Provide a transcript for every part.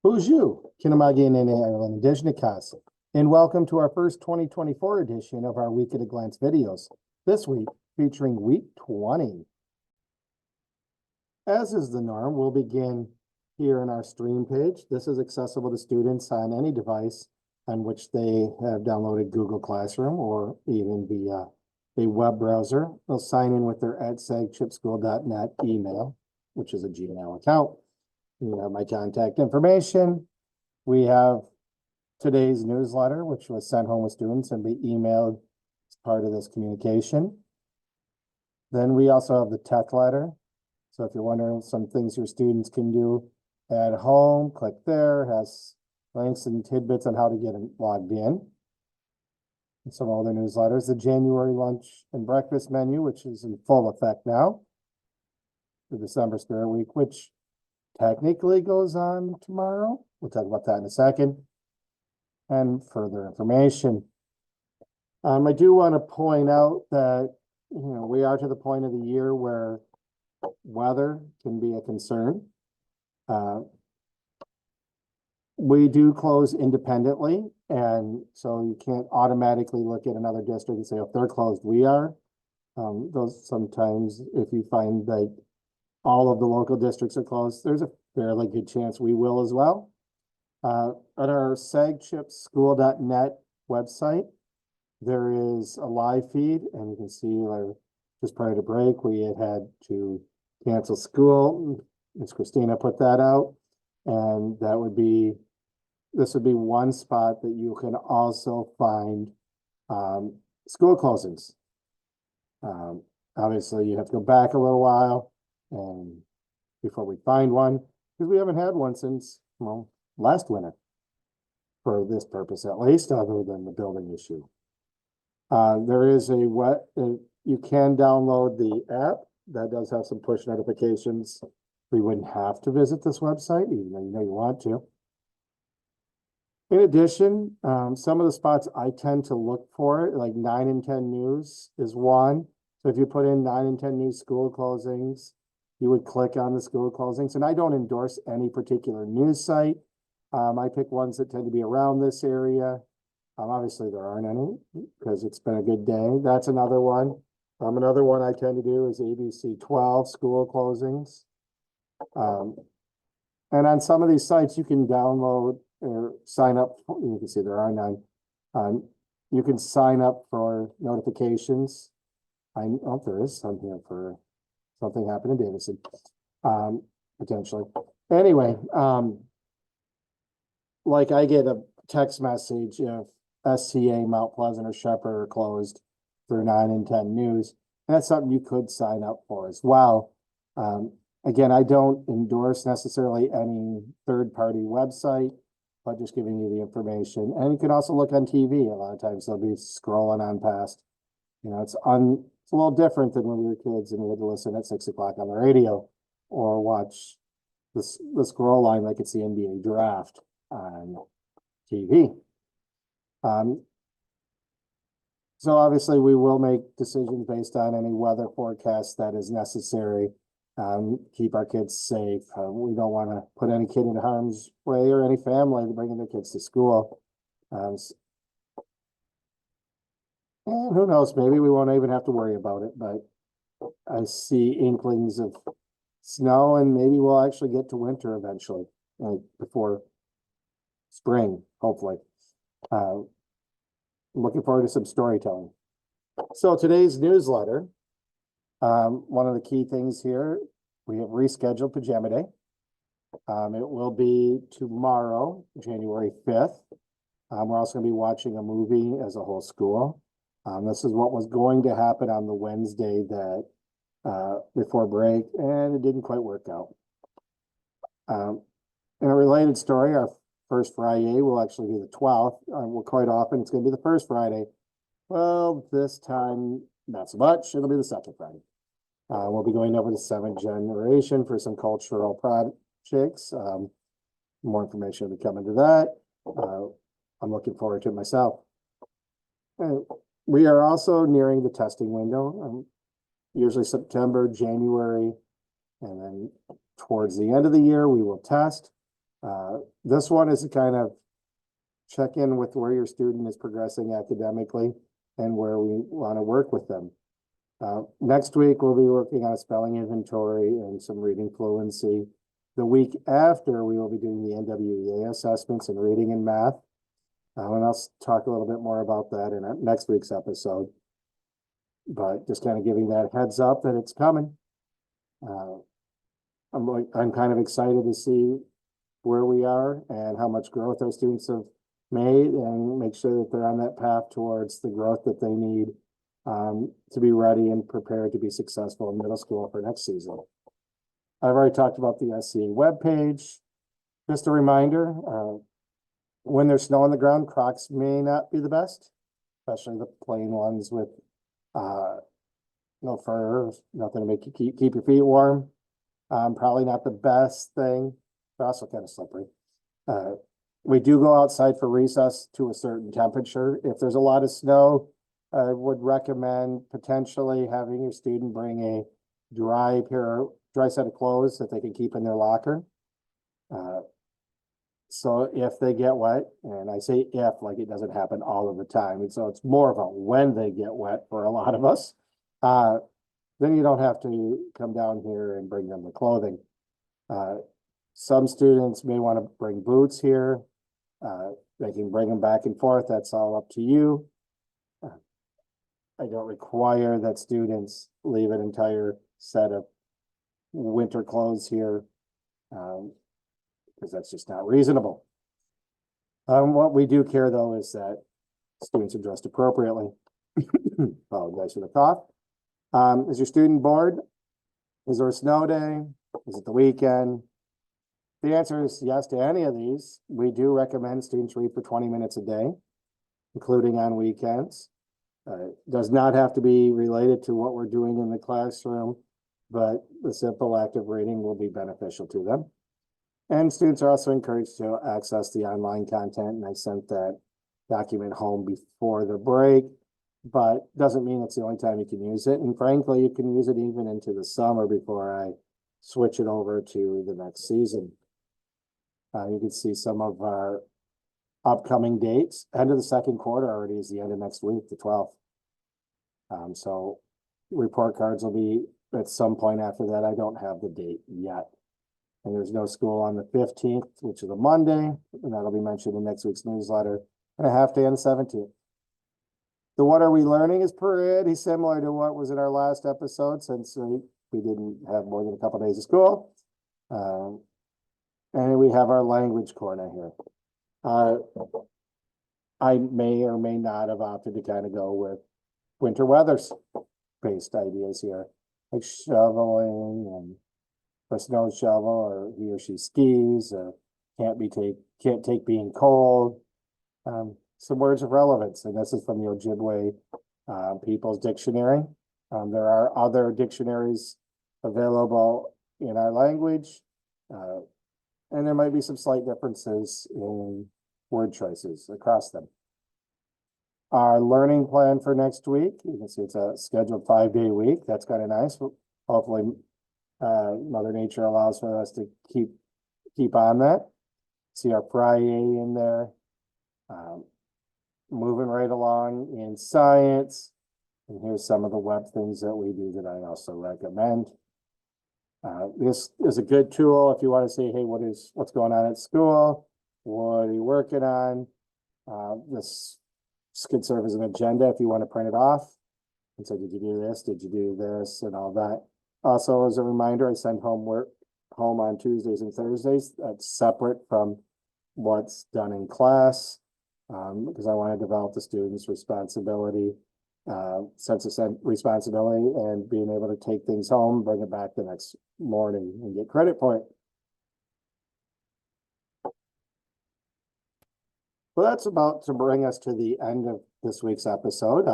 Bonjour, Kinamagi and Ireland, Dejnikas, and welcome to our first 2024 edition of our Week at a Glance videos. This week, featuring week 20. As is the norm, we'll begin here in our stream page. This is accessible to students on any device on which they have downloaded Google Classroom or even via a web browser. They'll sign in with their edsegchipschool.net email, which is a Gmail account. You have my contact information. We have today's newsletter, which was sent home with students and be emailed as part of this communication. Then we also have the tech letter. So if you're wondering some things your students can do at home, click there. It has links and tidbits on how to get logged in. And some other newsletters. The January lunch and breakfast menu, which is in full effect now. The December Spirit Week, which technically goes on tomorrow. We'll talk about that in a second. And further information. I do want to point out that, we are to the point of the year where weather can be a concern. We do close independently, and so you can't automatically look at another district and say, if they're closed, we are. Those sometimes, if you find like all of the local districts are closed, there's a fairly good chance we will as well. At our segchipschool.net website, there is a live feed, and you can see just prior to break, we had to cancel school. Ms. Christina put that out, and this would be one spot that you can also find school closings. Obviously, you have to go back a little while and before we find one, because we haven't had one since, last winter for this purpose, at least, other than the building issue. There is you can download the app that does have some push notifications. We wouldn't have to visit this website, even though you want to. In addition, some of the spots I tend to look for, like 9 and 10 News is one. So if you put in 9 and 10 News school closings, you would click on the school closings. And I don't endorse any particular news site. I pick ones that tend to be around this area. Obviously, there aren't any because it's been a good day. That's another one. Another one I tend to do is ABC 12 school closings. And on some of these sites, you can download or sign up. You can see there are none. You can sign up for notifications. There is some here for something happened in Davidson, potentially. Anyway, like I get a text message if SCA, Mount Pleasant, or Shepherd are closed through 9 and 10 News. And that's something you could sign up for as well. Again, I don't endorse necessarily any third-party website, but just giving you the information. And you can also look on TV. A lot of times they'll be scrolling on past. It's a little different than when we were kids and we had to listen at 6 o'clock on the radio or watch the scroll line like it's the NBA draft on TV. So obviously we will make decisions based on any weather forecast that is necessary. Keep our kids safe. We don't want to put any kid in harm's way or any family bringing their kids to school. And who knows, maybe we won't even have to worry about it, but I see inklings of snow and maybe we'll actually get to winter eventually, before spring, hopefully. Looking forward to some storytelling. So today's newsletter, one of the key things here, we have rescheduled Pajama Day. It will be tomorrow, January 5th. We're also going to be watching a movie as a whole school. This is what was going to happen on the Wednesday that before break, and it didn't quite work out. In a related story, our first Friday will actually be the 12th. Well, quite often it's going to be the first Friday. Well, this time, not so much. It'll be the second Friday. We'll be going over to 7th generation for some cultural projects. More information will be coming to that. I'm looking forward to it myself. We are also nearing the testing window, usually September, January, and then towards the end of the year, we will test. This one is a kind of check in with where your student is progressing academically and where we want to work with them. Next week, we'll be working on a spelling inventory and some reading fluency. The week after, we will be doing the NWEA assessments in reading and math. And I'll talk a little bit more about that in next week's episode. But just kind of giving that heads up that it's coming. I'm kind of excited to see where we are and how much growth our students have made and make sure that they're on that path towards the growth that they need to be ready and prepared to be successful in middle school for next season. I've already talked about the SCA webpage. Just a reminder, when there's snow on the ground, Crocs may not be the best, especially the plain ones with no fur, nothing to make you keep your feet warm. Probably not the best thing. They're also kind of slippery. We do go outside for recess to a certain temperature. If there's a lot of snow, I would recommend potentially having your student bring a dry set of clothes that they can keep in their locker. So if they get wet, and I say if, like it doesn't happen all of the time, and so it's more about when they get wet for a lot of us, then you don't have to come down here and bring them the clothing. Some students may want to bring boots here. They can bring them back and forth. That's all up to you. I don't require that students leave an entire set of winter clothes here because that's just not reasonable. What we do care though is that students are dressed appropriately. Apologize for the cough. Is your student bored? Is there a snow day? Is it the weekend? The answer is yes to any of these. We do recommend students read for 20 minutes a day, including on weekends. Does not have to be related to what we're doing in the classroom, but the simple act of reading will be beneficial to them. And students are also encouraged to access the online content, and I sent that document home before the break, but doesn't mean it's the only time you can use it. And frankly, you can use it even into the summer before I switch it over to the next season. You can see some of our upcoming dates. End of the second quarter already is the end of next week, the 12th. So report cards will be at some point after that. I don't have the date yet. And there's no school on the 15th, which is a Monday, and that'll be mentioned in next week's newsletter, and a half day on the 17th. The What Are We Learning is pretty similar to what was in our last episode, since we didn't have more than a couple days of school. And we have our language corner here. I may or may not have opted to kind of go with winter weather's based ideas here, like shoveling and a snow shovel, or he or she skis, or can't take being cold. Some words of relevance, and this is from the Ojibwe People's Dictionary. There are other dictionaries available in our language, and there might be some slight differences in word choices across them. Our learning plan for next week, you can see it's a scheduled 5-day week. That's kind of nice. Hopefully Mother Nature allows for us to keep on that. See our Friday in there. Moving right along in science. And here's some of the web things that we do that I also recommend. This is a good tool if you want to say, hey, what's going on at school? What are you working on? This could serve as an agenda if you want to print it off. And so, did you do this? Did you do this? And all that. Also, as a reminder, I send homework home on Tuesdays and Thursdays. That's separate from what's done in class, because I want to develop the students' responsibility, sense of responsibility, and being able to take things home, bring it back the next morning, and get credit for it. Well, that's about to bring us to the end of this week's episode.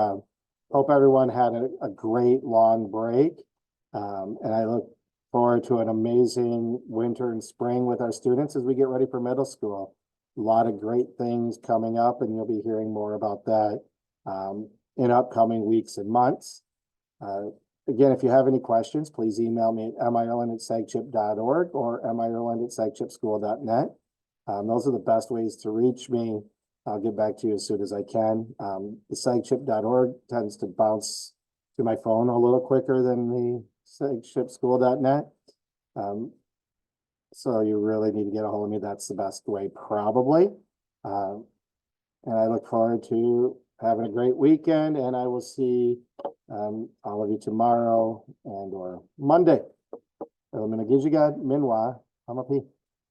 Hope everyone had a great long break. And I look forward to an amazing winter and spring with our students as we get ready for middle school. A lot of great things coming up, and you'll be hearing more about that in upcoming weeks and months. Again, if you have any questions, please email me at mireland@sagchip.org or mireland@sagchipschool.net. Those are the best ways to reach me. I'll get back to you as soon as I can. The sagchip.org tends to bounce to my phone a little quicker than the sagchipschool.net. So you really need to get a hold of me. That's the best way, probably. And I look forward to having a great weekend, and I will see all of you tomorrow and or Monday. Minwa, Hamapi.